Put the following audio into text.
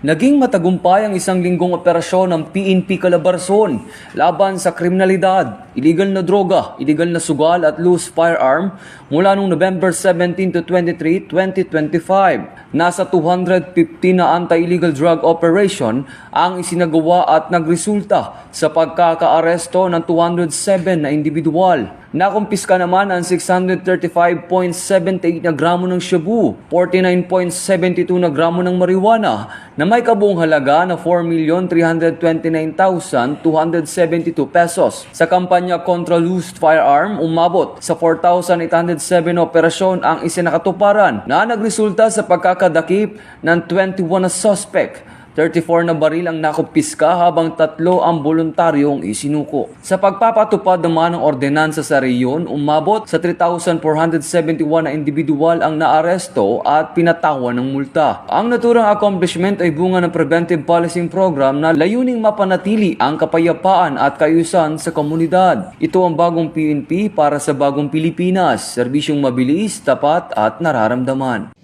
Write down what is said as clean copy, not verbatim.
Naging matagumpay ang isang linggong operasyon ng PNP Calabarzon laban sa kriminalidad, illegal na droga, illegal na sugal at loose firearm mula noong November 17 to 23, 2025. Nasa 215 na anti-illegal drug operation ang isinagawa at nagresulta sa pagkakaaresto ng 207 na individual. Nakumpiska naman ang 635.78 na gramo ng shabu, 49.72 na gramo ng marijuana na may kabuong halaga na 4,329,272 pesos. Sa kampanya kontra loose firearm, umabot sa 4,807 operasyon ang isinakatuparan na nagresulta sa pagkakadakip ng 21 na suspect. 34 na baril ang nakumpiska habang 3 ang voluntaryong isinuko. Sa pagpapatupad naman ng ordinansa sa reyon, umabot sa 3,471 na individual ang naaresto at pinatawan ng multa. Ang naturang accomplishment ay bunga ng preventive policing program na layuning mapanatili ang kapayapaan at kaayusan sa komunidad. Ito ang bagong PNP para sa bagong Pilipinas, serbisyong mabilis, tapat at nararamdaman.